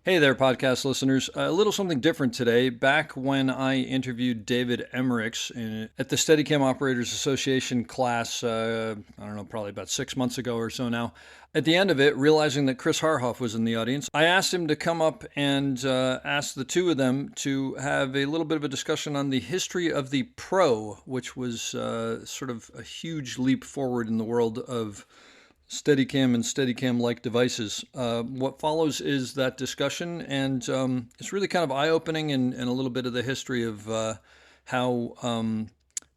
Hey there, podcast listeners. A little something different today. Back when I interviewed David Emmerichs at the Steadicam Operators Association class, I don't know, probably about 6 months ago or so now, at the end of it, realizing that Chris Haarhoff was in the audience, I asked him to come up and ask the two of them to have a little bit of a discussion on the history of the Pro, which was sort of a huge leap forward in the world of Steadicam and Steadicam-like devices. What follows is that discussion, and it's really kind of eye-opening and a little bit of the history of how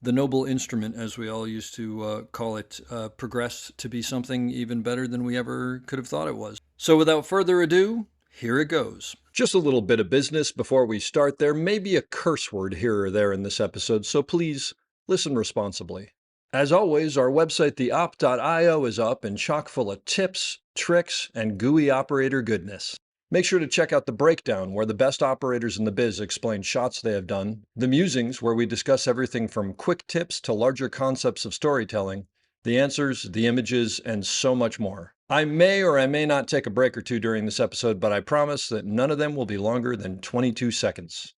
the noble instrument, as we all used to call it, progressed to be something even better than we ever could have thought it was. So without further ado, here it goes. Just a little bit of business before we start. There may be a curse word here or there in this episode, so please listen responsibly. As always, our website, theop.io, is up and chock full of tips, tricks, and gooey operator goodness. Make sure to check out the breakdown, where the best operators in the biz explain shots they have done, the musings, where we discuss everything from quick tips to larger concepts of storytelling, the answers, the images, and so much more. I may or I may not take a break or two during this episode, but I promise that none of them will be longer than 22 seconds.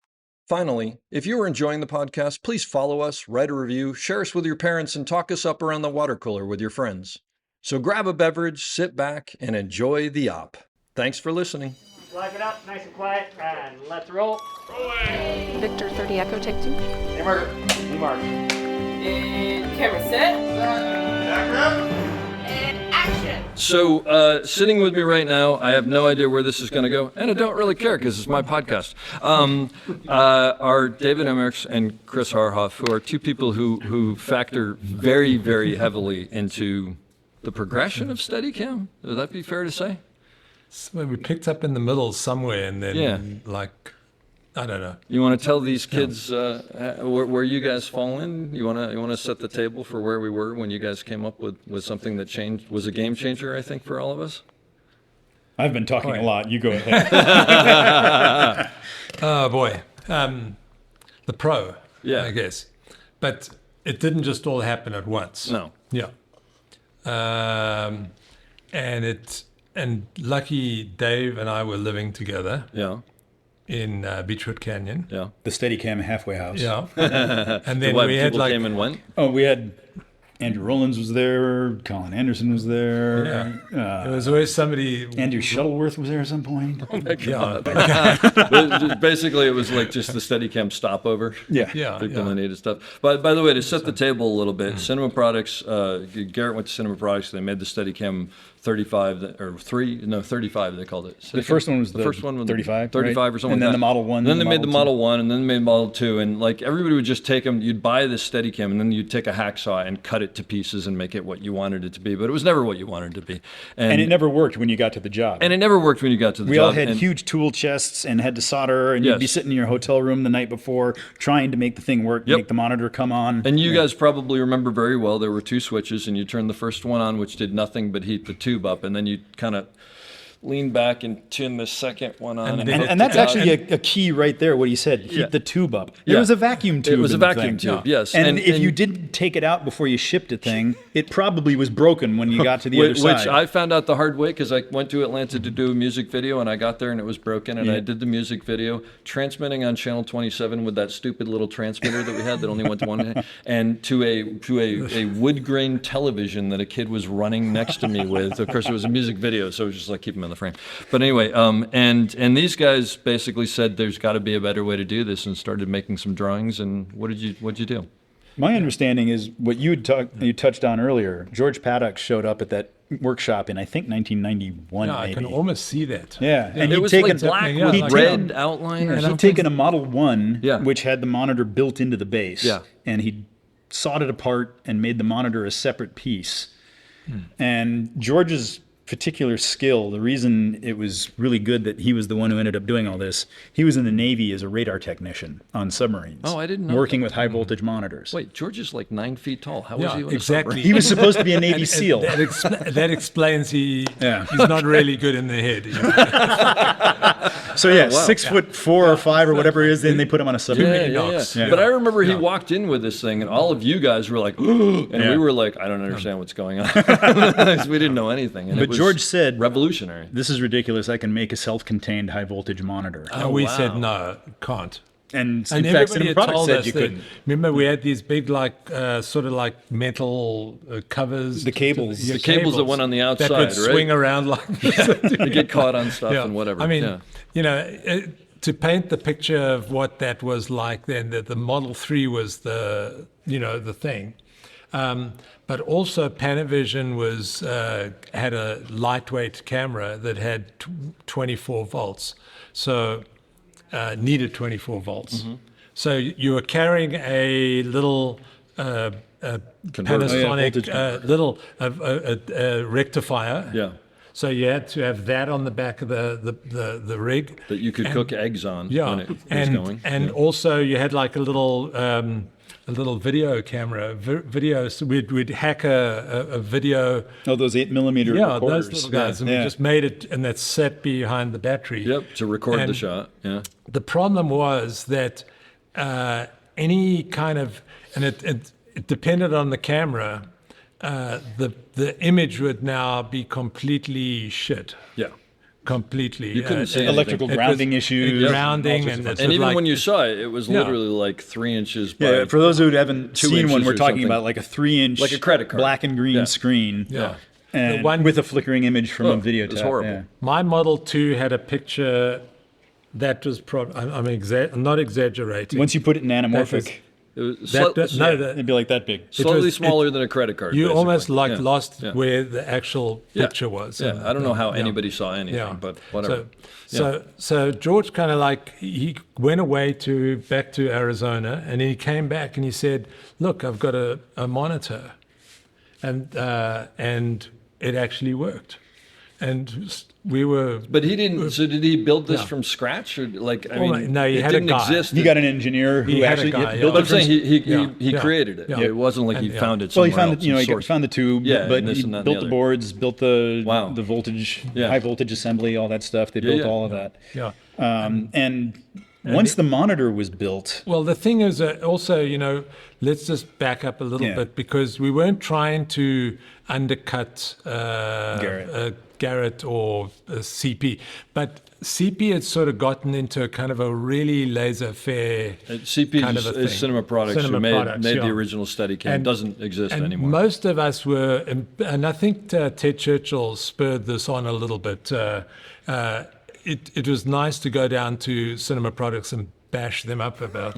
Finally, if you are enjoying the podcast, please follow us, write a review, share us with your parents, and talk us up around the water cooler with your friends. So grab a beverage, sit back, and enjoy the op. Thanks for listening. Lock it up, nice and quiet, and let's roll. Rolling. Victor 30 Echo, take 2. Hey, Mark. Hey, Mark. And camera set. And action. So, sitting with me right now, I have no idea where this is going to go, and I don't really care because it's my podcast, are David Emmerichs and Chris Haarhoff, who are two people who factor very, very heavily into the progression of Steadicam. Would that be fair to say? So we picked up in the middle somewhere, and then, Yeah. I don't know. You want to tell these kids where you guys fall in? You want to set the table for where we were when you guys came up with something that was a game changer, I think, for all of us? I've been talking a lot. You go ahead. Oh, boy. The Pro, Yeah. I guess. But it didn't just all happen at once. No. Yeah. And lucky Dave and I were living together Yeah. in Beechwood Canyon. Yeah. The Steadicam halfway house. Yeah. And then What, we had people came and went? Oh, we had Andrew Rollins was there. Colin Anderson was there. there was always somebody. Andrew Shuttleworth was there at some point. Yeah. Basically, it was like just the Steadicam stopover. Yeah. Yeah. People that needed stuff. But by the way, to set the table a little bit, Cinema Products, Garrett went to Cinema Products. They made the Steadicam 35 35 they called it. The first one was the first one was 35, 35 right? or something And then like the that. Model 1, And then the they made the Model Model 1, and then they made Model 2, and like everybody would just take them. You'd buy this Steadicam, and then you'd take a hacksaw and cut it to pieces and make it what you wanted it to be. But it was never what you wanted it to be. And it never worked when you got to the job. And it never worked when you got to the we job. all had And- huge tool chests and had to solder, and you'd be Yes. sitting in your hotel room the night before trying to make the thing work, Yep. make the monitor come on. And you guys probably remember very well, there were two switches, and you turned the first one on, which did nothing but heat the tube up, and then you kind of lean back and turn the second one on. And that's actually a key right there, what he said, keep Yeah. the tube up. Yeah. It was a vacuum tube. It was a in the vacuum thing. tube, yes. And if you didn't take it out before you shipped a thing, it probably was broken when you got to the other side. Which I found out the hard way because I went to Atlanta to do a music video, and I got there and it was broken, and I did the music video, transmitting on channel 27 with that stupid little transmitter that we had that only went to one, and to a wood grain television that a kid was running next to me with. Of course, it was a music video, so it was just like keep him in the frame. But anyway, and these guys basically said there's got to be a better way to do this, and started making some drawings. And what'd you do? My understanding is what you touched on earlier. George Paddock showed up at that workshop in, I think, 1991, Yeah, I maybe. can almost see that. Yeah, and It he'd was taken like black yeah, with like- red outline. Or and something. he'd taken a Model 1, Yeah. which had the monitor built into the base. Yeah. And he sawed it apart and made the monitor a separate piece. And George's particular skill, the reason it was really good that he was the one who ended up doing all this, he was in the Navy as a radar technician on submarines. Oh, I didn't know working with high voltage monitors. Wait, George is like 9 feet tall. How was Yeah, he on exactly. He was supposed to be a Navy SEAL. That explains he's Yeah. not really good in the head. You know? So yeah, wow. 6'4" or 5" or whatever it is, then they put him on a submarine. many knocks. Yeah. But I remember he walked in with this thing, and all of you guys were like, and Yeah. we were like, I don't understand what's going on. We didn't know anything. And But was George said, revolutionary. "This is ridiculous. I can make a self-contained high-voltage monitor." And we said, no, can't. And And in fact, everybody Cinema had Products told said us you that, couldn't. remember we had these big sort of like metal covers. The cables. Yeah, The cables that went on the outside, that would right? swing around like You get caught on stuff and whatever. I mean, yeah. you know, to paint the picture of what that was like then, that the Model 3 was the thing. But also Panavision had a lightweight camera that had 24 volts. So needed 24 volts. Mm-hmm. So you were carrying a little Panasonic little rectifier. Yeah. So you had to have that on the back of the rig. That you could cook eggs on when it was going. And also you had like a little video camera. So we'd hack a video. Oh, those 8mm Yeah, recorders. those little guys. And we just made it, and that sat behind the battery. Yep, to record the And shot. Yeah. The problem was that any kind of, and it depended on the camera, the image would now be completely shit. Yeah. Completely. You couldn't see anything. Electrical grounding issues. Grounding and And even when you saw it, it was literally like 3 inches by Yeah, for those who haven't 2 seen one, inches we're or talking something. about like a 3-inch, Like a credit card. black and green Yeah. screen, Yeah. and The one- with a flickering image from a video it's tap. horrible. Yeah. My Model 2 had a picture that was I'm not exaggerating. Once you put it in anamorphic, It was it'd be like that big. slightly was- smaller than a credit card. you basically. almost Yeah. lost Yeah. where the actual picture was. Yeah, And, I don't know how yeah. anybody saw anything, but whatever. So George kind of he went away back to Arizona, and he came back and he said, "Look, I've got a monitor," and it actually worked, and we were. But he didn't. So did he build this from scratch, or like? I mean, no, he it had a didn't guy. exist. You got an engineer who He had a actually guy, built But it I'm from saying he Yeah. created it. Yeah. It wasn't like he And, found it Well, somewhere he found else. the, he sourced found the tube, Yeah, but and this he and that and built the the other. boards, built the Wow. the voltage, Yeah. high voltage assembly, all that stuff. They built yeah. all of that. Yeah. And once the monitor was built, Well, the thing is also, let's just back up a little Yeah. bit, because we weren't trying to undercut Garrett or CP, but CP had sort of gotten into a kind of a really laissez-faire CP kind of a thing. is Cinema Products, Cinema who made Products, the yeah. original Steadicam. And- Doesn't exist and anymore. most of us were, and I think Ted Churchill spurred this on a little bit. It was nice to go down to Cinema Products and bash them up about,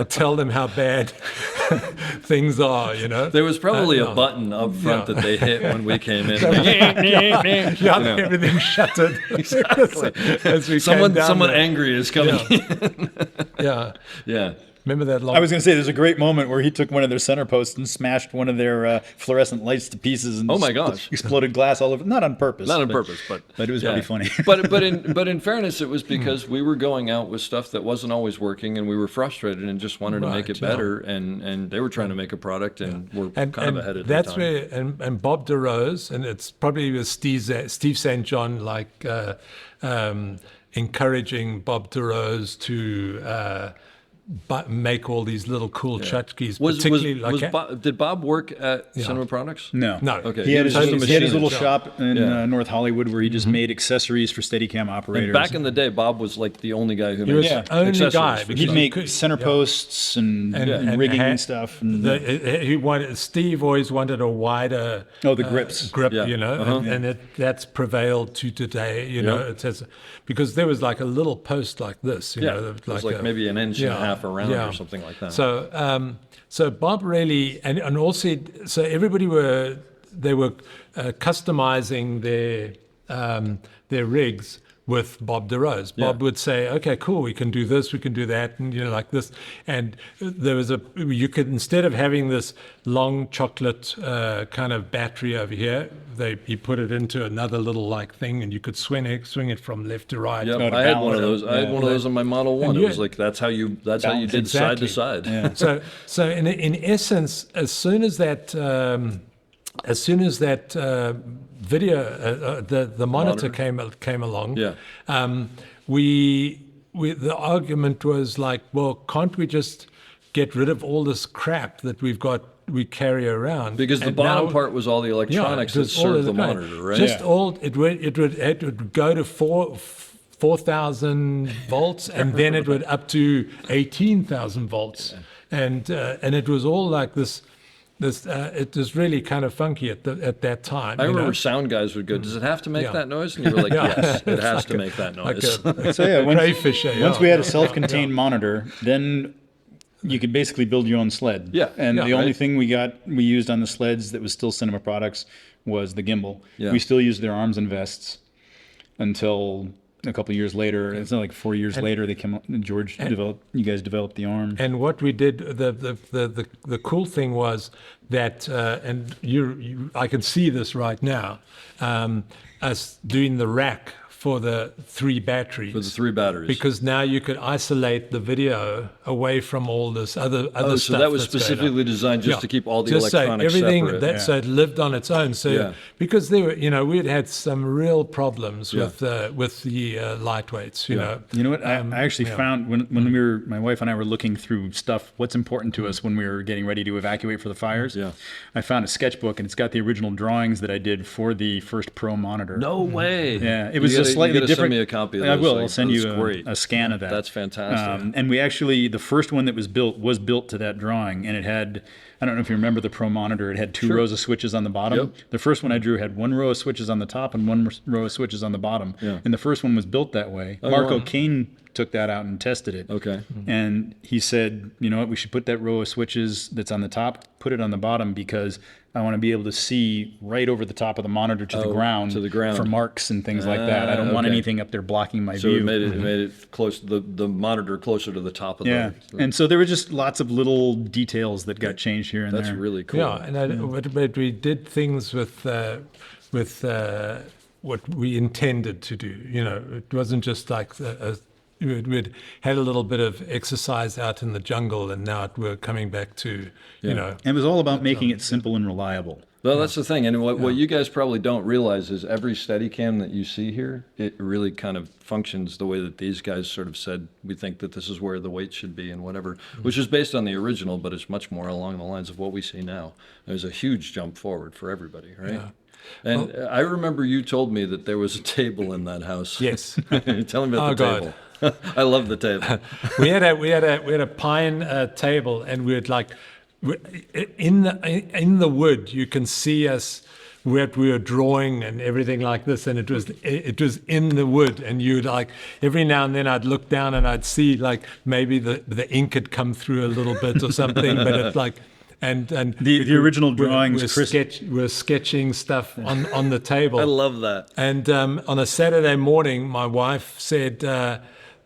tell them how bad things are, There was probably a no. button up front that they hit when we came in. Yeah, everything shuttered. Exactly. As we Someone came down there. angry is coming. Yeah. Yeah. Remember that long? I was going to say, there's a great moment where he took one of their center posts and smashed one of their fluorescent lights to pieces, and Oh my gosh. exploded glass all over. Not on purpose. Not on but- purpose, but it was pretty funny. but in fairness, it was because we were going out with stuff that wasn't always working, and we were frustrated and just wanted to make it Right, yeah. better. And they were trying to make a product, and we're and, kind of and ahead of that's their time. where and Bob DeRose, and it's probably with Steve St. John, encouraging Bob DeRose to make all these little cool tchotchkes, particularly Did Bob work at Cinema Products? No. No. Okay. He had his was just a little machinist. shop in Yeah. North Hollywood where he just made accessories for Steadicam operators. And back in the day, Bob was like the only guy who He made was Yeah. the only accessories guy. for because He'd he make could- center yeah. posts and rigging and stuff. And Steve always wanted a wider the grips. grip, Yeah. and that's prevailed to today, It says, because there was like a little post like this, Yeah, it was like maybe an inch and a half around or something like that. So Bob really, and also, so everybody were customizing their rigs with Bob DeRose. Bob would say, okay, cool, we can do this, we can do that, and like this. And there was you could, instead of having this long chocolate kind of battery over here, he put it into another little like thing, and you could swing it from left to right. Yep, to I had one balance of it. those. I had one of those on my Model 1. And It was like that's how you did side to side. Yeah. So in essence, as soon as that video the monitor came along, the argument was like, well, can't we just get rid of all this crap that we've got we carry around. Because the And bottom now- part was all the electronics it that was all served the electronic. monitor, right? Just all it would go to 4,000 volts, and then it would up to 18,000 volts, and it was all like this. It was really kind of funky at that time. I you know? remember sound guys would go, "Does it have to make Yeah. that noise?" And you were like, "Yes, it has Like to make that like noise." So yeah, crayfish. once we had a self-contained monitor, then you could basically build your own sled. Yeah. And Yeah, the only right. thing we used on the sleds that was still Cinema products was the gimbal. Yeah. We still used their arms and vests until a couple of years later. It's not like 4 years later they came. You guys developed the arm. And what we did, the cool thing was that, and I can see this right now, us doing the rack for the 3 batteries. For the 3 batteries. Because now you could isolate the video away from all this other Oh, stuff. so that was that's going on. specifically designed just Yeah. to keep all the Just so electronics everything separate. so it lived on its own. So Yeah. because there were, we'd had some real problems Yeah. with the lightweights. You know. You know what? I actually found when my wife and I were looking through stuff, what's important to us when we were getting ready to evacuate for the fires. Yeah. I found a sketchbook and it's got the original drawings that I did for the first Pro monitor. No way. Yeah, it You was gotta- just slightly you gotta different. Send me a copy of I those will. I'll things. send That's you great. a scan of that. That's fantastic. And we actually, the first one that was built to that drawing, and it had, I don't know if you remember the Pro monitor, it had 2 rows of switches on the bottom. Yep. The first one I drew had 1 row of switches on the top and 1 row of switches on the bottom. Yeah. And the first one was built that way. Oh, Mark wow. O'Kane took that out and tested it. Okay. And he said, you know what, we should put that row of switches that's on the top, put it on the bottom, because I want to be able to see right over the top of the monitor to the ground for marks and things like that. I don't want okay. anything up there blocking my So view. it made it close, the monitor closer to the top of Yeah, the. and so there were just lots of little details that got changed here and That's there. really cool. Yeah, and but we did things with what we intended to do. It wasn't just like we'd had a little bit of exercise out in the jungle, and now we're coming back to And it was all about making it simple and reliable. Well, that's the thing. And what you guys probably don't realize is every Steadicam that you see here, it really kind of functions the way that these guys sort of said, we think that this is where the weight should be and whatever, which is based on the original, but it's much more along the lines of what we see now. There's a huge jump forward for everybody, right? Yeah. And I remember you told me that there was a table in that house. Yes. Tell me about the table. I love the table. we had a pine table, and we had like in the wood. You can see us what we were drawing and everything like this, and it was in the wood. And you'd like every now and then I'd look down and I'd see like maybe the ink had come through a little bit or something, but it's like. And the original drawings, we're sketching stuff on the table. I love that. And on a Saturday morning, my wife said,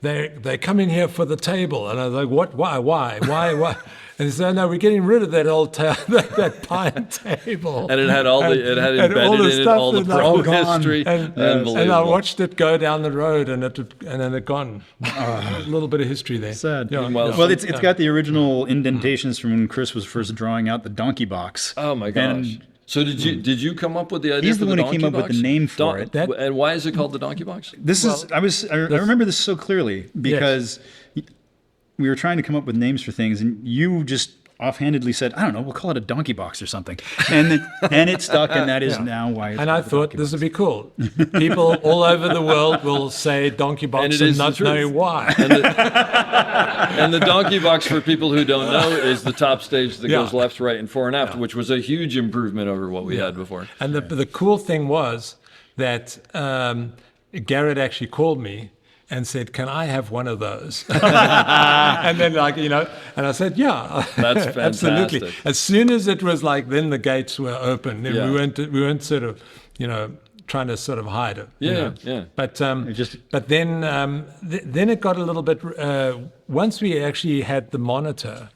they come in here for the table. And I was like, what? Why? And he said, no, we're getting rid of that old that pine table. And it had it had embedded all the in it stuff all the and pro gone. history. And I watched it go down the road, and then it gone. A little bit of history there. Sad. Yeah. Well, it's got the original indentations from when Chris was first drawing out the donkey box. Oh my gosh. And so did you come up with the idea he's for the one who donkey came up with box? the name for it. And why is it called the donkey box? I remember this so clearly because we were trying to come up with names for things, and you just offhandedly said, I don't know, we'll call it a donkey box or something. And it stuck, and that is now why it's And I thought this would be cool. People all over the world will say donkey box and not know why. And the donkey box, for people who don't know, is the top stage that goes left, right, and fore and aft, which was a huge improvement over what we had before. And the cool thing was that Garrett actually called me and said, can I have one of those? And then and I said, yeah. That's fantastic. Absolutely. As soon as it was like, then the gates were open. Then we weren't sort of, trying to sort of hide it. Yeah. But then it got a little bit, once we actually had the monitor,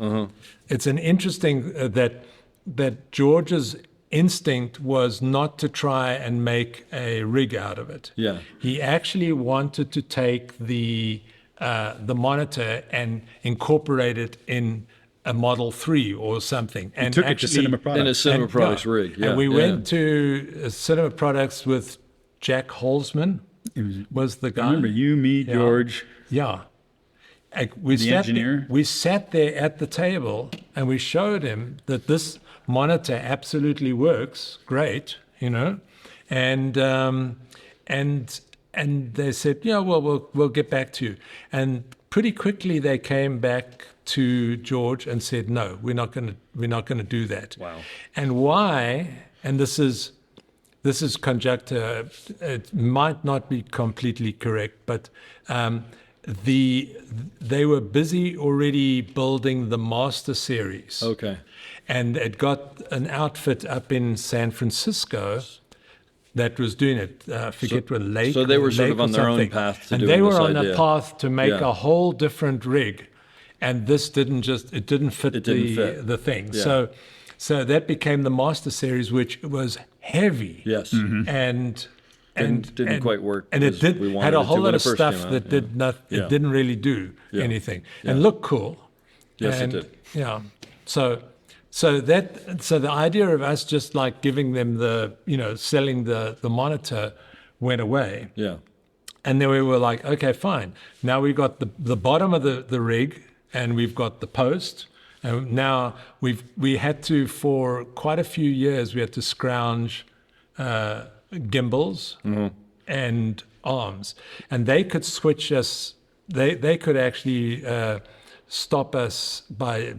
it's an interesting that George's instinct was not to try and make a rig out of it. Yeah. He actually wanted to take the monitor and incorporate it in a Model 3 or something. And took it to actually, Cinema Products. In a Cinema Products rig, yeah. And we went to Cinema Products with Jack Holzman, was the guy. I remember you, me, George. Yeah. engineer? We sat there at the table and we showed him that this monitor absolutely works great, and they said, yeah, well, we'll get back to you. And pretty quickly they came back to George and said, no, we're not going to do that. Wow. And why? And this is conjecture. It might not be completely correct, but they were busy already building the Master Series. Okay. And it got an outfit up in San Francisco that was doing it. I forget what lake. So they were sort of lake on their own something. path to and doing they were this on idea. a path to make Yeah. a whole different rig, and this didn't fit It didn't fit. the thing. Yeah. So that became the Master Series, which was heavy. Yes. And Didn't quite work and it as did we wanted had it a to whole when lot it of first stuff came out, that yeah. did not. Yeah. It didn't really do Yeah. anything Yeah. and looked cool. Yes, and, it did. Yeah. So the idea of us just like giving them selling the monitor went away. Yeah. And then we were like, okay, fine. Now we've got the bottom of the rig and we've got the post. And now we had to, for quite a few years, we had to scrounge gimbals and arms. And they could switch us, they could actually stop us by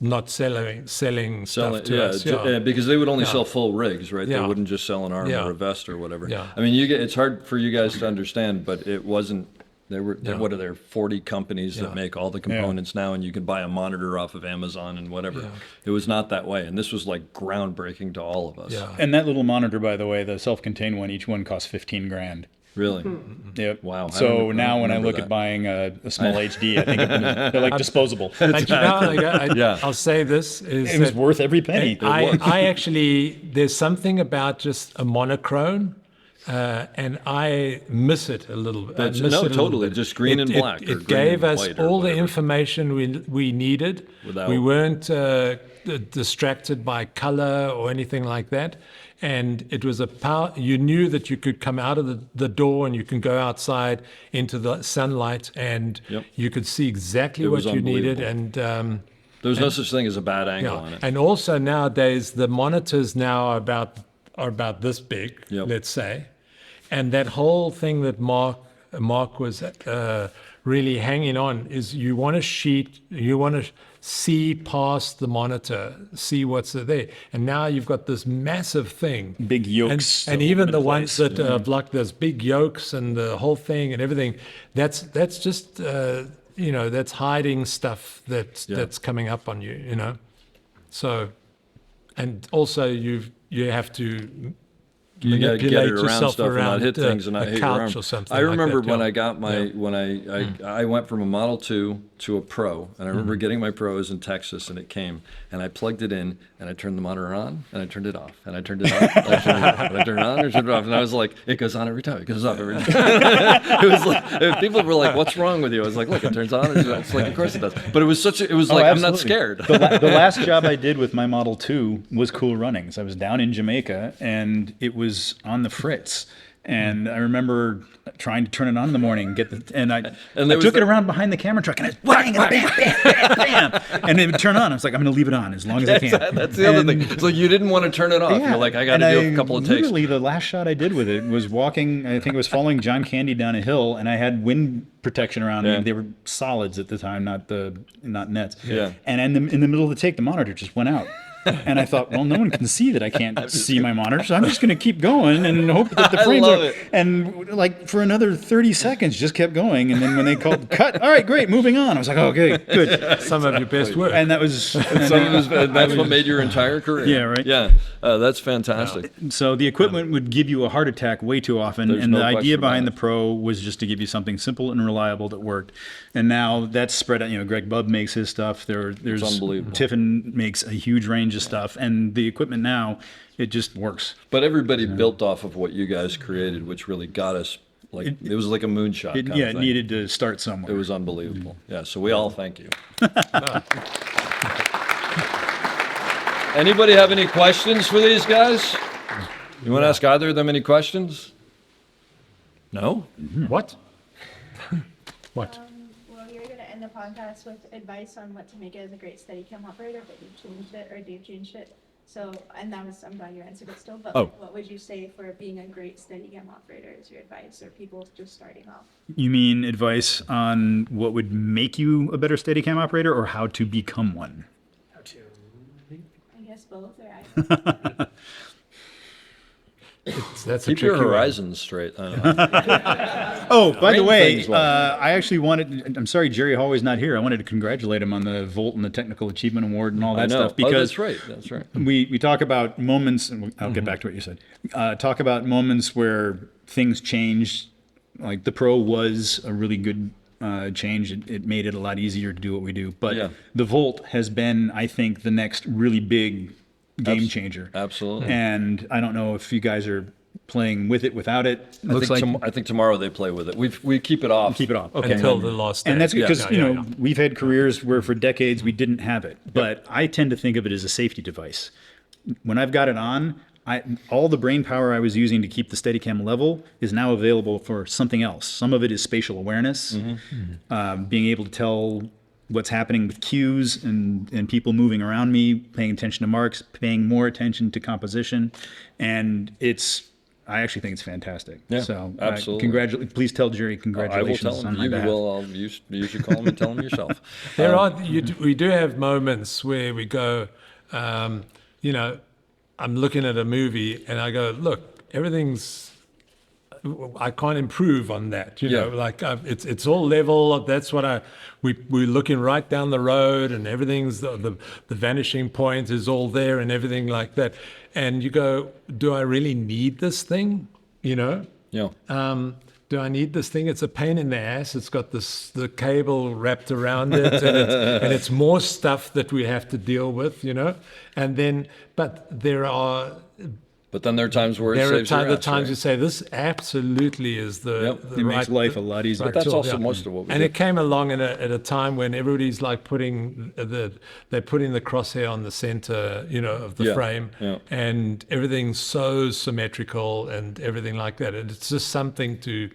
not selling stuff to us. Because they would only sell full rigs, right? They Yeah. wouldn't just sell an arm Yeah. or a vest or whatever. Yeah. I mean, it's hard for you guys to understand, but it wasn't. What are there? 40 companies that make all the components now, and you can buy a monitor off of Amazon and whatever. Yeah. It was not that way, and this was like groundbreaking to all of us. Yeah. And that little monitor, by the way, the self-contained one, each one costs $15,000. Really? Yep. Wow, I So don't now when I remember look that. at buying a small HD, I think they're like disposable. And I'll say this is It was that worth every penny. I actually, there's something about just a monochrome, and I miss it a little bit. That's- I miss no, it a little totally, bit. just green and black, or green It gave and us white or all the whatever. information we needed. We weren't distracted by color or anything like that. And it was a power. You knew that you could come out of the door and you can go outside into the sunlight, and Yep. you could see exactly It what was you needed. unbelievable. And There was no such thing as a bad angle on it. and also nowadays the monitors now are about this big, Yep. let's say, and that whole thing that Mark was really hanging on is you want to see past the monitor, see what's there, and now you've got this massive thing, Big yokes and all even over the the ones place. that have like those big yokes and the whole thing and everything. That's just that's hiding stuff that's coming up on you. So, and also you have to You got to get manipulate it around yourself stuff and not around hit things and not a hit your arm. couch or something. I remember like that, when yeah. I got my I went from a Model 2 to a Pro, and I remember getting my Pros in Texas, and it came, and I plugged it in, and I turned the monitor on, and I turned it off, and I turned it off, and I turned it off, and I turned it on, and I turned it off, and I was like, it goes on every time, it goes off every time. It was like people were like, "What's wrong with you?" I was like, "Look, it turns on." It's like, of course it does. But it was like, I'm not scared. The last job I did with my Model 2 was Cool Runnings. I was down in Jamaica, and it was on the fritz. And I remember trying to turn it on in the morning, I took it around behind the camera truck, and I was bang, bam, bam, bam, and it would turn on. I was like, I'm going to leave it on as long as I can. That's the other thing. It's like you didn't want to turn it off. You're like, I got to do a couple of takes. Literally, the last shot I did with it was walking. I think it was following John Candy down a hill, and I had wind protection around me. They were solids at the time, not nets. Yeah. And in the middle of the take, the monitor just went out. And I thought, well, no one can see that I can't see my monitor, so I'm just going to keep going and hope that the frames love are. it. And like for another 30 seconds, just kept going. And then when they called cut, all right, great, moving on. I was like, okay, good. Some of your best work. And that was. That's what made your entire career. Yeah, right. Yeah, that's fantastic. So the equipment would give you a heart attack way too often, There's and no the idea question behind about the Pro was just to give you something simple and reliable that worked. And now that's spread out. Greg Bubb makes his stuff. There's unbelievable. Tiffin makes a huge range of stuff, and the equipment now it just works. But everybody built off of what you guys created, which really got us. Like it was like a moonshot. kind of It thing. needed to start somewhere. It was unbelievable. Yeah, so we all thank you. Anybody have any questions for these guys? You want to ask either of them any questions? No? What? What? Well, you're going in the podcast with advice on what to make it as a great Steadicam operator, but you changed it, or Dave changed it. So, and that was, I'm glad you answered it still, but Oh. like, what would you say for being a great Steadicam operator is your advice, or people just starting off? You mean advice on what would make you a better Steadicam operator, or how to become one? I guess both, or I That's a Keep your tricky one. horizons straight. I don't know. Oh, by the Main way, things well. I actually wanted, I'm sorry Jerry Hallway's not here. I wanted to congratulate him on the Volt and the Technical Achievement Award and all I that know. stuff. Because that's right. That's right. we talk about moments, and I'll get back to what you said. Talk about moments where things changed. Like the Pro was a really good change. It made it a lot easier to do what we do. But Yeah. the Volt has been, I think, the next really big game changer. Absolutely. And I don't know if you guys are playing with it, without it. Looks like I think tomorrow they play with it. We keep it off. keep it off. Okay. Until the last day. And that's because, Yeah. we've had careers where for decades we didn't have it. But I tend to think of it as a safety device. When I've got it on, all the brain power I was using to keep the Steadicam level is now available for something else. Some of it is spatial awareness, being able to tell what's happening with cues and people moving around me, paying attention to marks, paying more attention to composition. And I actually think it's fantastic. Yeah, So absolutely. please tell Jerry I will congratulations tell on him. my You behalf. will. You should call him and tell him yourself. We do have moments where we go, I'm looking at a movie and I go, look, I can't improve on that, Yeah. it's all level. That's what we're looking right down the road, and everything's the vanishing point is all there and everything like that. And you go, do I really need this thing? Yeah. Do I need this thing? It's a pain in the ass. It's got the cable wrapped around it, and it's more stuff that we have to deal with, And then, but there are then there are times where it there are saves your ass, times right? you say this absolutely is the It right, makes life a lot easier. But that's tool, also yeah. most of what we And do. it came along at a time when everybody's like putting the crosshair on the center, of the Yeah, frame, yeah. and everything's so symmetrical and everything like that. And it's just something to,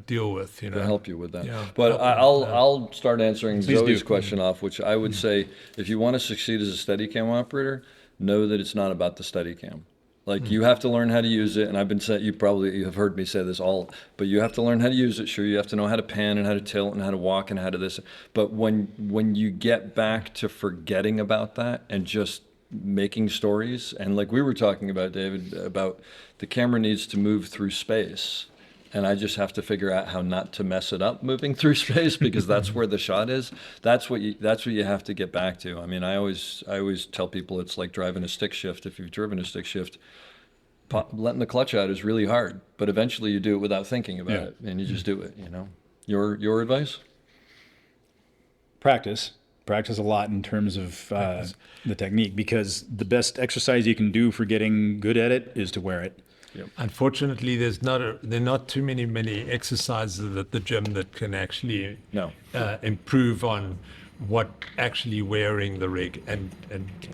deal with. To help you with that. Yeah. But I'll start answering Please Zoe's do. question off, which I would say, if you want to succeed as a Steadicam operator, know that it's not about the Steadicam. Like you have to learn how to use it, and I've been saying, you have heard me say this but you have to learn how to use it. Sure, you have to know how to pan and how to tilt and how to walk and how to this. But when you get back to forgetting about that and just making stories, and like we were talking about, David, about the camera needs to move through space. And I just have to figure out how not to mess it up moving through space, because that's where the shot is. That's what you have to get back to. I mean, I always tell people it's like driving a stick shift. If you've driven a stick shift, letting the clutch out is really hard, but eventually you do it without thinking about it, and you just do it. Your advice? Practice a lot in terms of the technique, because the best exercise you can do for getting good at it is to wear it. Unfortunately, there are not too many exercises at the gym that can actually improve on what actually wearing the rig and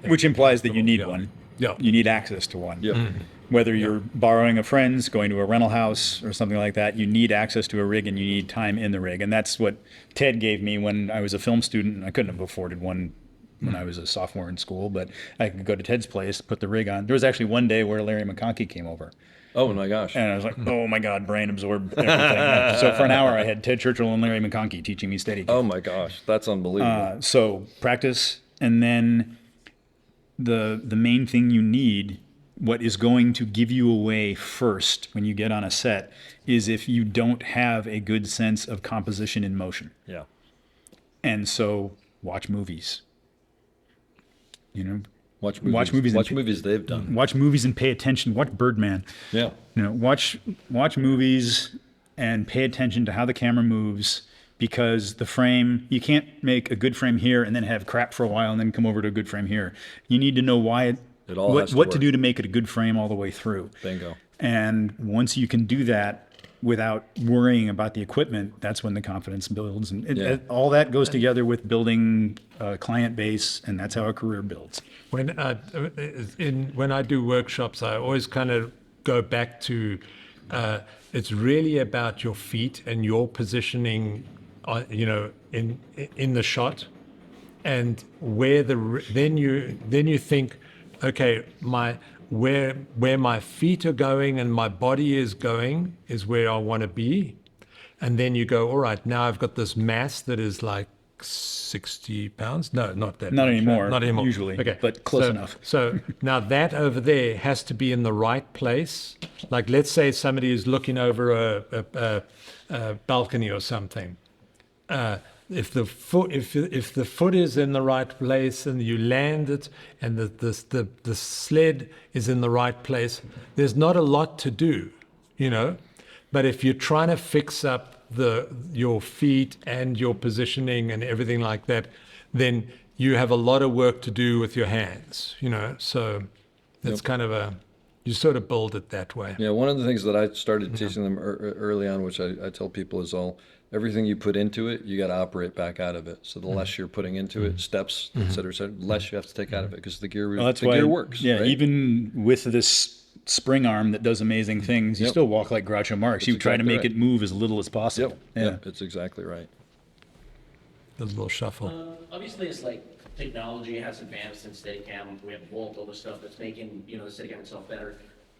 Which implies that you need one. Yeah. You need access to one. Yeah. Whether you're borrowing a friend's, going to a rental house or something like that, you need access to a rig and you need time in the rig. And that's what Ted gave me when I was a film student. I couldn't have afforded one when I was a sophomore in school, but I could go to Ted's place, put the rig on. There was actually one day where Larry McConkey came over. Oh my gosh. And I was like, oh my God, brain absorbed everything. So for an hour, I had Ted Churchill and Larry McConkey teaching me Steadicam. Oh my gosh, that's unbelievable. So practice, and then the main thing you need, what is going to give you away first when you get on a set, is if you don't have a good sense of composition in motion. Yeah. And so watch movies. Watch movies they've done. Watch movies and pay attention. Watch Birdman. Yeah. Watch movies and pay attention to how the camera moves, because the frame, you can't make a good frame here and then have crap for a while and then come over to a good frame here. You need to know why It all has to what to work. do to make it a good frame all the way through. Bingo. And once you can do that without worrying about the equipment, that's when the confidence builds. And all that goes together with building a client base, and that's how a career builds. When I do workshops, I always kind of go back to it's really about your feet and your positioning in the shot, and then you think, okay, where my feet are going and my body is going is where I want to be, and then you go, all right, now I've got this mass that is like 60 pounds. No, not that. Not much, anymore. right? Not anymore. Usually, okay, but close enough. So now that over there has to be in the right place. Like, let's say somebody is looking over a balcony or something. If the foot is in the right place and you land it, and the sled is in the right place, there's not a lot to do, But if you're trying to fix up your feet and your positioning and everything like that, then you have a lot of work to do with your hands, So it's kind of you sort of build it that way. Yeah, one of the things that I started teaching them early on, which I tell people, is everything you put into it, you got to operate back out of it. So the less you're putting into it, steps, et cetera, less you have to take out of it, because the gear works. Yeah, right? even with this spring arm that does amazing things, you still walk like Groucho Marx. You try to make it move as little as possible. Yep, it's exactly right. A little shuffle. Obviously, it's like technology has advanced in Steadicam. We have Volt, all the stuff that's making the Steadicam itself better.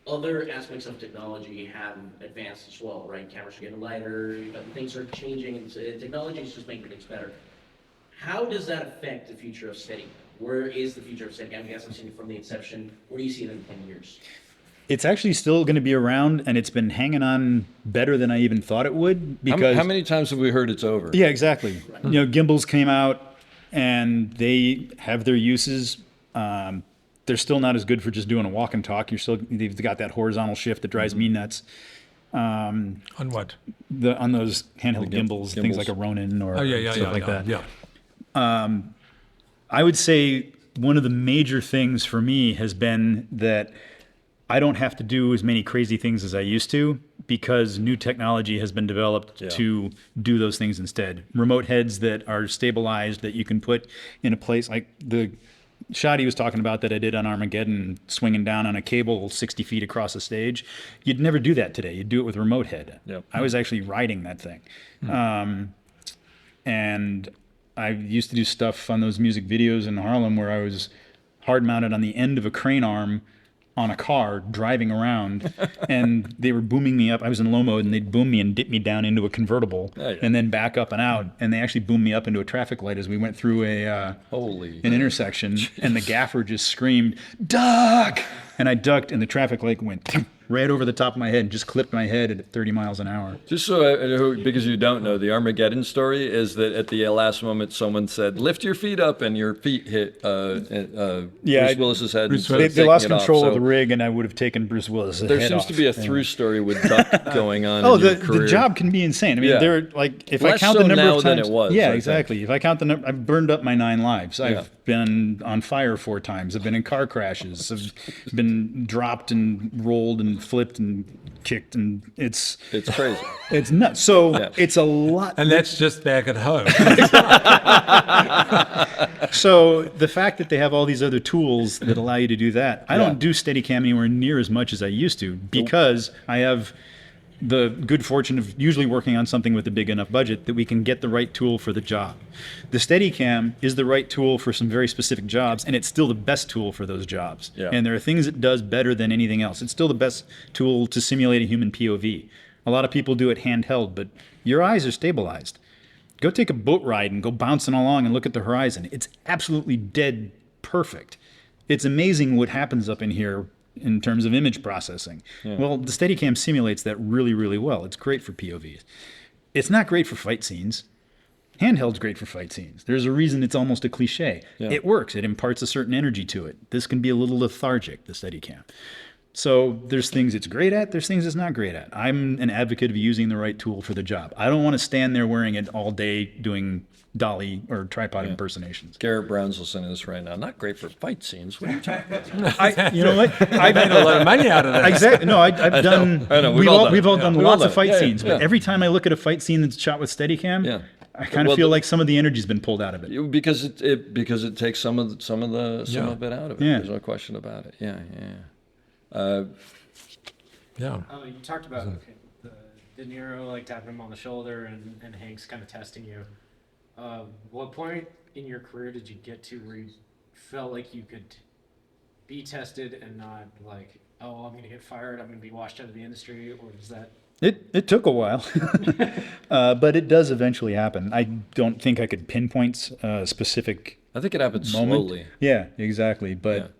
Other aspects of technology have advanced as well, right? Cameras are getting lighter, things are changing, and technology is just making things better. How does that affect the future of Steadicam? Where is the future of Steadicam? You guys have seen it from the inception. Where do you see it in 10 years? It's actually still going to be around, and it's been hanging on better than I even thought it would. Because how many times have we heard it's over? Yeah, exactly. Right. Gimbals came out, and they have their uses. They're still not as good for just doing a walk and talk. They've got that horizontal shift that drives me nuts. On what? On those handheld gimbals, things like a Ronin or stuff like that. Yeah. I would say one of the major things for me has been that I don't have to do as many crazy things as I used to, because new technology has been developed to do those things instead. Remote heads that are stabilized, that you can put in a place like the shot he was talking about that I did on Armageddon, swinging down on a cable 60 feet across the stage. You'd never do that today. You'd do it with a remote head. Yep. I was actually riding that thing. And I used to do stuff on those music videos in Harlem where I was hard mounted on the end of a crane arm on a car driving around, and they were booming me up. I was in low mode, and they'd boom me and dip me down into a convertible, and then back up and out. And they actually boomed me up into a traffic light as we went through an intersection. And the gaffer just screamed, "Duck!" And I ducked, and the traffic light went right over the top of my head and just clipped my head at 30 miles an hour. Just so, because you don't know, the Armageddon story is that at the last moment, someone said, "Lift your feet up," and your feet hit Bruce Willis's head. They lost control of the rig, and I would have taken Bruce Willis's head off. There seems to be a through story with Duck going on. The job can be insane. I mean, they're like, if I count the number of times, than it was. Yeah, exactly. If I count the number, I've burned up my 9 lives. I've been on fire 4 times. I've been in car crashes. I've been dropped and rolled and flipped and kicked, and it's crazy. It's nuts. So it's a lot. And that's just back at home. So the fact that they have all these other tools that allow you to do that, I don't do Steadicam anywhere near as much as I used to, because I have the good fortune of usually working on something with a big enough budget that we can get the right tool for the job. The Steadicam is the right tool for some very specific jobs, and it's still the best tool for those jobs. Yeah. And there are things it does better than anything else. It's still the best tool to simulate a human POV. A lot of people do it handheld, but your eyes are stabilized. Go take a boat ride and go bouncing along and look at the horizon. It's absolutely dead perfect. It's amazing what happens up in here in terms of image processing. Yeah. Well, the Steadicam simulates that really, really well. It's great for POVs. It's not great for fight scenes. Handheld's great for fight scenes. There's a reason it's almost a cliche. Yeah. It works. It imparts a certain energy to it. This can be a little lethargic, the Steadicam. So there's things it's great at, there's things it's not great at. I'm an advocate of using the right tool for the job. I don't want to stand there wearing it all day doing dolly or tripod impersonations. Garrett Brown's listening to this right now. Not great for fight scenes. What are you talking about? You know what? I've made a lot of money out of that. Exactly. No, I've done. I know. We've all done lots of fight scenes, but every time I look at a fight scene that's shot with Steadicam, I kind of feel like some of the energy's been pulled out of it. Because it takes some of it out of it. Yeah. There's no question about it. Yeah. You talked about the De Niro like tapping him on the shoulder and Hank's kind of testing you. What point in your career did you get to where you felt like you could be tested and not like, oh, I'm going to get fired, I'm going to be washed out of the industry, or is that? It took a while, but it does eventually happen. I don't think I could pinpoint a specific I think it happens moment. slowly. Yeah, exactly. But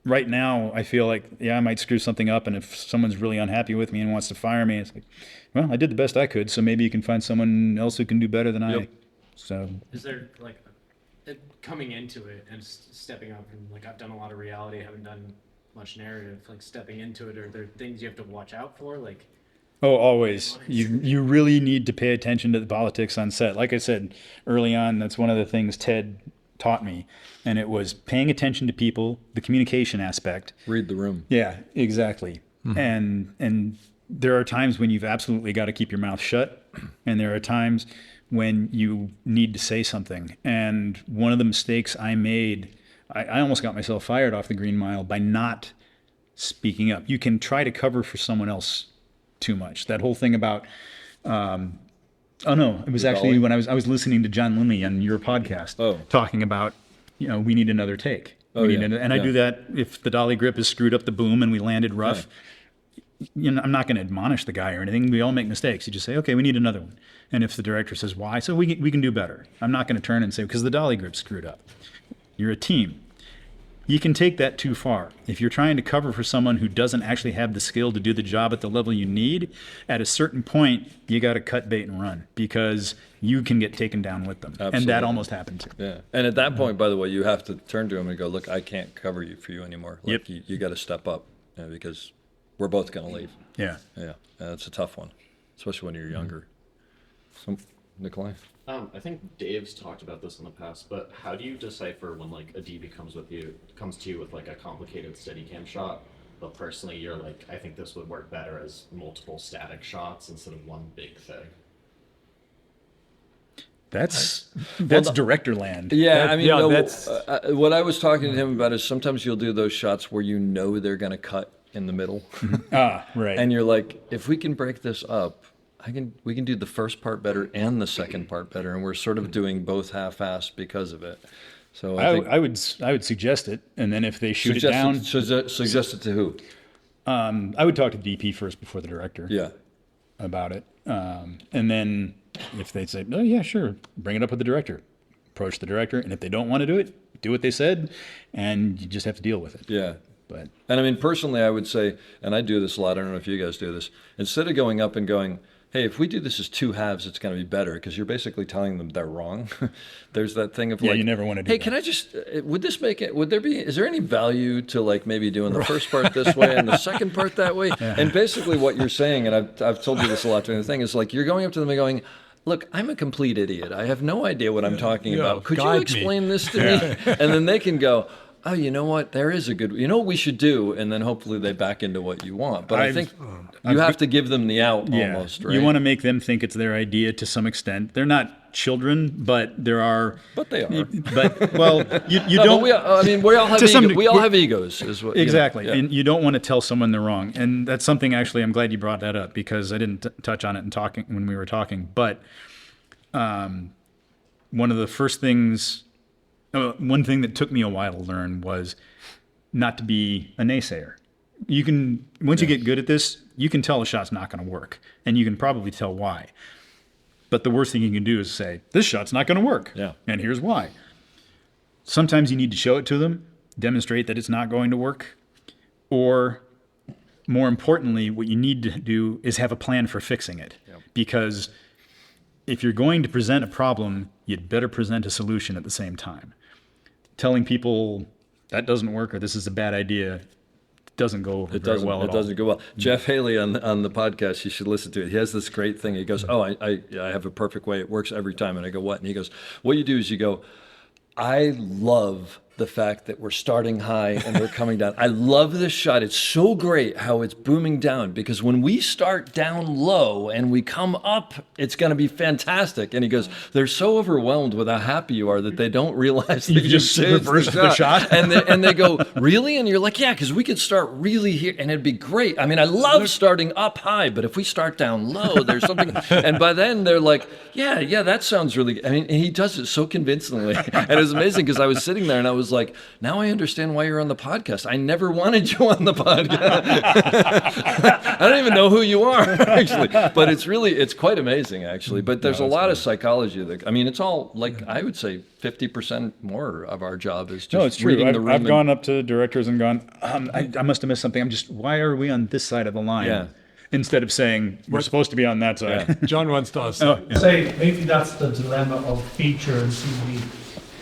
right now, I feel like, I might screw something up, and if someone's really unhappy with me and wants to fire me, it's like, well, I did the best I could, so maybe you can find someone else who can do better than I. So, is there like coming into it and stepping up, and like I've done a lot of reality, I haven't done much narrative, like stepping into it, are there things you have to watch out for, like? Oh, always. You really need to pay attention to the politics on set. Like I said early on, that's one of the things Ted taught me, and it was paying attention to people, the communication aspect. Read the room. Yeah, exactly. And there are times when you've absolutely got to keep your mouth shut, and there are times when you need to say something. And one of the mistakes I made, I almost got myself fired off the Green Mile by not speaking up. You can try to cover for someone else too much. That whole thing about, it was actually when I was listening to John Lindley on your podcast talking about, we need another take. I do that if the dolly grip has screwed up the boom and we landed rough. I'm not going to admonish the guy or anything. We all make mistakes. You just say, okay, we need another one. And if the director says why, so we can do better. I'm not going to turn and say, because the dolly grip screwed up. You're a team. You can take that too far. If you're trying to cover for someone who doesn't actually have the skill to do the job at the level you need, at a certain point, you got to cut bait and run, because you can get taken down with them. Absolutely. And that almost happened too. Yeah. And at that point, by the way, you have to turn to him and go, look, I can't cover you for you anymore. Like, you got to step up, because we're both going to leave. Yeah. Yeah. It's a tough one, especially when you're younger. So, Nikolai? I think Dave's talked about this in the past, but how do you decipher when like a DP comes to you with like a complicated Steadicam shot, but personally you're like, I think this would work better as multiple static shots instead of one big thing? That's director land. Yeah, I mean, that's what I was talking to him about is sometimes you'll do those shots where they're going to cut in the middle. Right. And you're like, if we can break this up, we can do the first part better and the second part better, and we're sort of doing both half-assed because of it. So I would suggest it, and then if they shoot it down, suggest it to who? I would talk to DP first before the director. Yeah. About it, and then if they say, "Oh yeah, sure," bring it up with the director. Approach the director, and if they don't want to do it, do what they said, and you just have to deal with it. Yeah. And I mean, personally, I would say, and I do this a lot. I don't know if you guys do this. Instead of going up and going, hey, if we do this as two halves, it's going to be better, because you're basically telling them they're wrong. There's that thing of you never want to do hey, that. can I just, is there any value to like maybe doing the first part this way and the second part that way? Yeah. And basically what you're saying, and I've told you this a lot during the thing, is like you're going up to them and going, look, I'm a complete idiot. I have no idea what I'm talking about. Could you explain this to me? And then they can go, oh, you know what? There is a good, what we should do? And then hopefully they back into what you want. But I think you have to give them the out almost, right? You want to make them think it's their idea to some extent. They're not children, but there are. But they are. But, well, you don't. We all have we all have egos. Is what, exactly. And you don't want to tell someone they're wrong. And that's something, actually, I'm glad you brought that up, because I didn't touch on it when we were talking. But one of the first things. One thing that took me a while to learn was not to be a naysayer. You can, once you get good at this, you can tell a shot's not going to work, and you can probably tell why. But the worst thing you can do is say, this shot's not going to work, and here's why. Sometimes you need to show it to them, demonstrate that it's not going to work, or more importantly, what you need to do is have a plan for fixing it. Because if you're going to present a problem, you'd better present a solution at the same time. Telling people that doesn't work or this is a bad idea doesn't go very well at all. It doesn't go well. Jeff Haley on the podcast, you should listen to it. He has this great thing. He goes, oh, I have a perfect way. It works every time. And I go, what? And he goes, what you do is you go, I love the fact that we're starting high and we're coming down. I love this shot. It's so great how it's booming down, because when we start down low and we come up, it's going to be fantastic. And he goes, they're so overwhelmed with how happy you are that they don't realize that You just reversed the shot. and they go, really? And you're like, yeah, because we could start really here and it'd be great. I mean, I love starting up high, but if we start down low, there's something. And by then they're like, yeah, that sounds really good. I mean, and he does it so convincingly. And it was amazing because I was sitting there and I was like, now I understand why you're on the podcast. I never wanted you on the podcast. I don't even know who you are, actually. But it's quite amazing, actually. But there's a lot of psychology that, I mean, it's all like, I would say 50% more of our job is just it's true. reading the room. I've gone up to directors and gone, I must have missed something. why are we on this side of the line? Yeah. Instead of saying, we're supposed to be on that side. Yeah. John wants to ask. Say, maybe that's the dilemma of feature and TV.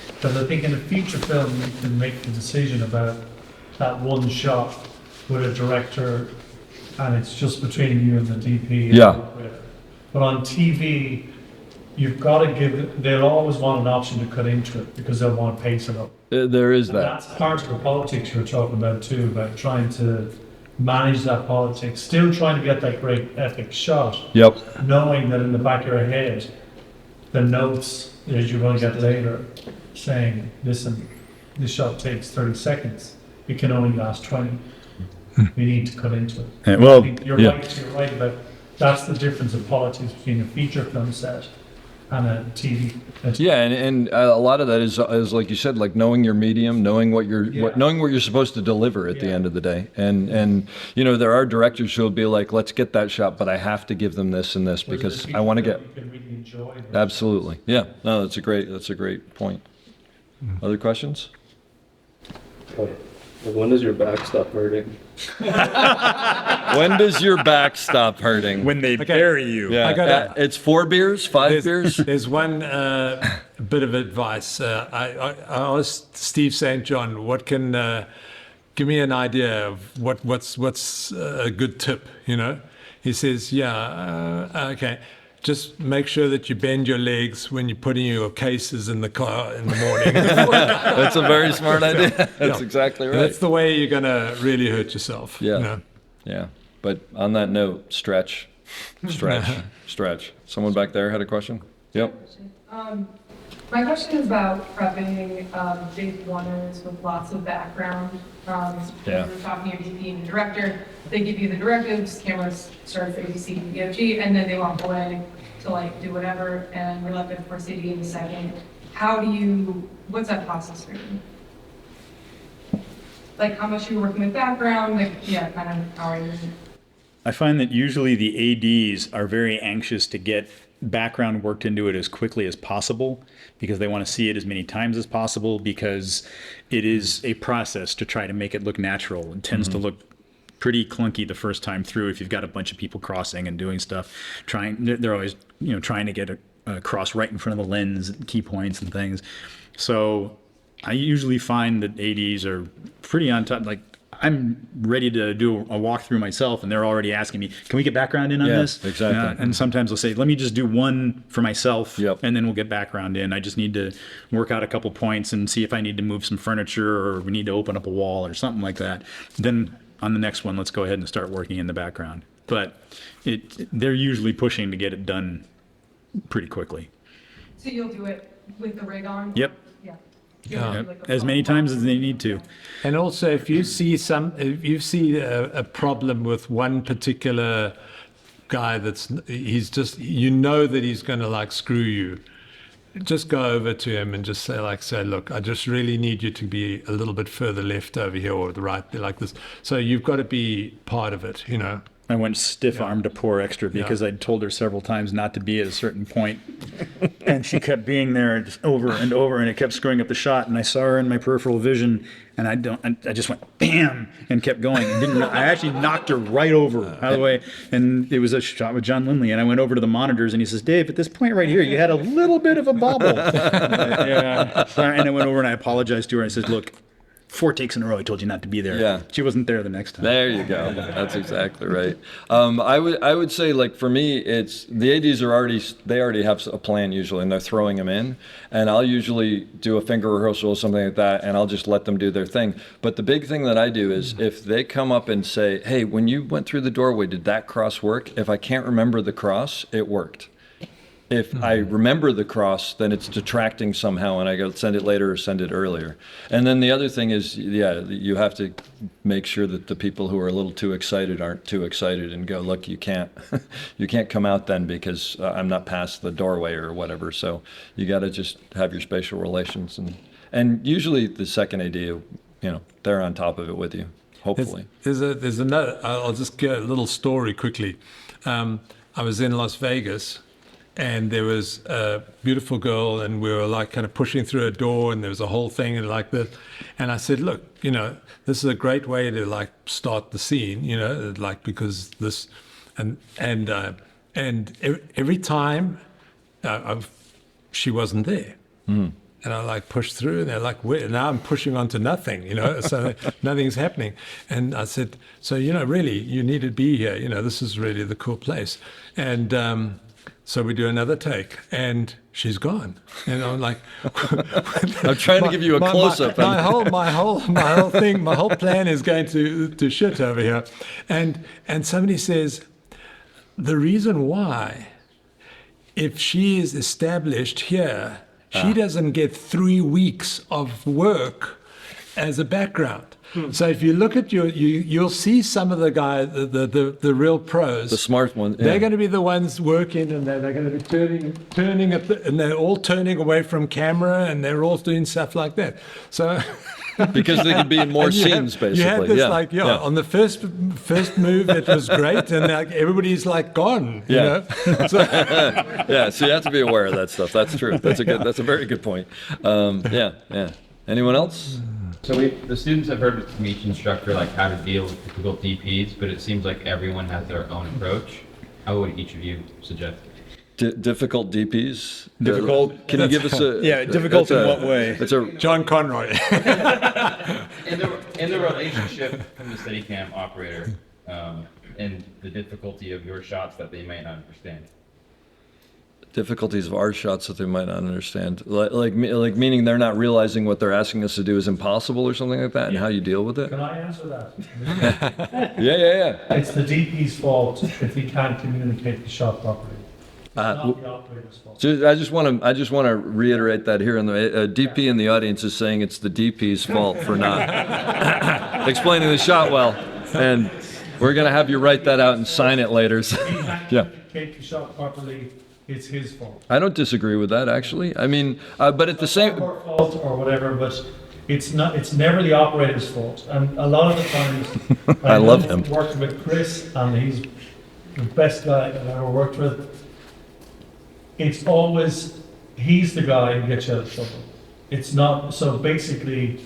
Because I think in a feature film, you can make the decision about that one shot with a director, and it's just between you and the DP. Yeah. But on TV, you've got to they'll always want an option to cut into it because they'll want to pace it up. There is And that. that's part of the politics you're talking about too, about trying to manage that politics, still trying to get that great epic shot. Yep. Knowing that in the back of your head, the notes that you're going to get later saying, listen, this shot takes 30 seconds. It can only last 20. We need to cut into it. Well, I think you're right about that's the difference of politics between a feature film set and a TV. Yeah, and a lot of that is like you said, like knowing your medium, knowing what knowing what you're supposed to deliver at the end of the day. And you know, there are directors who'll be like, let's get that shot, but I have to give them this and this because I want to get. You can really enjoy it. Absolutely. Yeah. No, that's a great point. Other questions? When does your back stop hurting? When does your back stop hurting? When they bury you. Yeah. It's 4 beers, 5 beers. There's one bit of advice. I asked Steve St. John, what can give me an idea of what's a good tip, you know? He says, okay. Just make sure that you bend your legs when you're putting your cases in the car in the morning. That's a very smart idea. That's exactly right. That's the way you're going to really hurt yourself. Yeah. You know? Yeah. But on that note, stretch. Someone back there had a question? Yep. My question is about prepping big oneers with lots of background. Yeah. We're talking to DP and the director. They give you the directives, cameras start at ABC and DOG, and then they walk away to like do whatever, and we're left with for CD in a second. What's that process for you? Like how much you're working with background, kind of how are you? I find that usually the ADs are very anxious to get background worked into it as quickly as possible because they want to see it as many times as possible because it is a process to try to make it look natural. It tends to look pretty clunky the first time through if you've got a bunch of people crossing and doing stuff. They're always trying to get a cross right in front of the lens, key points and things. So I usually find that ADs are pretty on top. Like I'm ready to do a walkthrough myself, and they're already asking me, "Can we get background in on this?" Exactly. And sometimes they'll say, "Let me just do one for myself, Yep. and then we'll get background in. I just need to work out a couple points and see if I need to move some furniture or we need to open up a wall or something like that. Then on the next one, let's go ahead and start working in the background." But they're usually pushing to get it done pretty quickly. So you'll do it with the rig on? Yep. Yeah. As many times as they need to. And also, if you see a problem with one particular guy he's just, you know that he's going to like screw you, just go over to him and just say, look, I just really need you to be a little bit further left over here or the right, like this. So you've got to be part of it, you know. I went stiff-armed to poor extra because I'd told her several times not to be at a certain point. And she kept being there just over and over, and it kept screwing up the shot. And I saw her in my peripheral vision, and I just went, bam, and kept going. I actually knocked her right over out of the way. And it was a shot with John Lindley. And I went over to the monitors, and he says, "Dave, at this point right here, you had a little bit of a bobble." And I went over and I apologized to her. I said, "Look, 4 takes in a row, I told you not to be there. Yeah. She wasn't there the next time. There you go. That's exactly right. I would say, like, for me, it's the ADs they already have a plan usually, and they're throwing them in. And I'll usually do a finger rehearsal or something like that, and I'll just let them do their thing. But the big thing that I do is if they come up and say, hey, when you went through the doorway, did that cross work? If I can't remember the cross, it worked. If I remember the cross, then it's detracting somehow, and I go send it later or send it earlier. And then the other thing is, you have to make sure that the people who are a little too excited aren't too excited, and go, look, you can't come out then because I'm not past the doorway or whatever. So you got to just have your spatial relations, and usually the second AD, they're on top of it with you. Hopefully, there's another. I'll just get a little story quickly. I was in Las Vegas. And there was a beautiful girl, and we were like kind of pushing through a door, and there was a whole thing and like this. And I said, look, this is a great way to like start the scene, like because this, and every time she wasn't there. Mm. And I like pushed through, and they're like, now I'm pushing onto nothing, so nothing's happening. And I said, so, really, you need to be here. This is really the cool place. And, so we do another take, and she's gone. And I'm like, I'm trying to give you a close-up. My whole thing, my whole plan is going to shit over here. And somebody says, the reason why, if she is established here, she doesn't get 3 weeks of work as a background. So if you look at you'll see some of the guys, the real pros, the smart ones. Yeah. They're going to be the ones working, and they're going to be turning and they're all turning away from camera, and they're all doing stuff like that. So because they could be in more scenes, basically. You had this on the first move, it was great, and like everybody's like gone. Yeah. So, yeah. So you have to be aware of that stuff. That's true. That's a very good point. Yeah. Anyone else? So the students have heard from each instructor like how to deal with difficult DPs, but it seems like everyone has their own approch. How would each of you suggest? Difficult DPs? Difficult? Can you give us a... difficult in what way? It's a John Conroy. in the relationship from the Steadicam operator and the difficulty of your shots that they might not understand. Difficulties of our shots that they might not understand, like meaning they're not realizing what they're asking us to do is impossible or something like that, and how you deal with it. Can I answer that? Yeah. It's the DP's fault if he can't communicate the shot properly. It's not the operator's fault. I just want to reiterate that here. The DP in the audience is saying it's the DP's fault for not explaining the shot well, and we're gonna have you write that out and sign it later. So, yeah. Communicate the shot properly. It's his fault. I don't disagree with that, actually. I mean, but at the same fault or whatever, but it's not. It's never the operator's fault. And a lot of the times, I love him. Working with Chris, and he's the best guy I've ever worked with. It's always he's the guy who gets you out of trouble. It's not. So basically,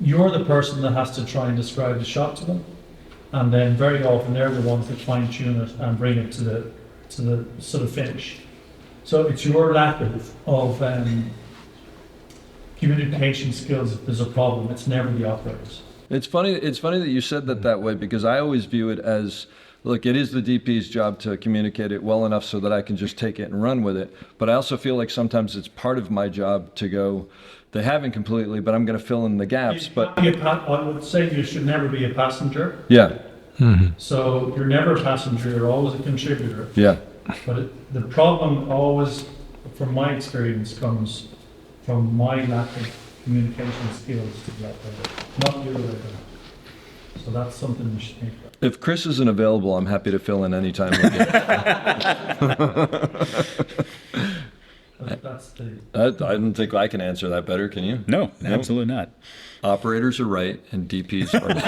you're the person that has to try and describe the shot to them, and then very often they're the ones that fine tune it and bring it to the sort of finish. So it's your lack of communication skills if there's a problem. It's never the operators. It's funny that you said that way, because I always view it as, look, it is the DP's job to communicate it well enough so that I can just take it and run with it. But I also feel like sometimes it's part of my job to go, they haven't completely, but I'm going to fill in the gaps. But I would say you should never be a passenger. Yeah. Mm-hmm. So you're never a passenger, you're always a contributor. Yeah. But the problem always, from my experience, comes from my lack of communication skills to the operator, not the other way around. So that's something you should think about. If Chris isn't available, I'm happy to fill in any time. I don't think I can answer that better. Can you? No, absolutely not. Operators are right and DPs are wrong.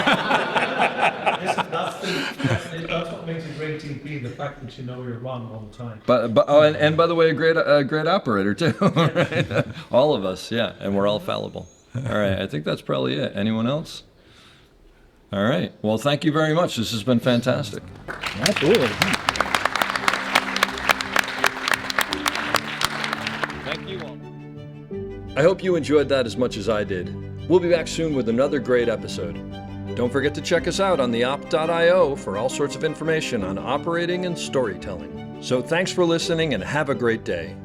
That's what makes a great DP, the fact that you know you're wrong all the time. And by the way, a great operator too. Right? All of us, yeah, and we're all fallible. All right, I think that's probably it. Anyone else? All right. Well, thank you very much. This has been fantastic. Absolutely. Thank you all. I hope you enjoyed that as much as I did. We'll be back soon with another great episode. Don't forget to check us out on theop.io for all sorts of information on operating and storytelling. So thanks for listening and have a great day.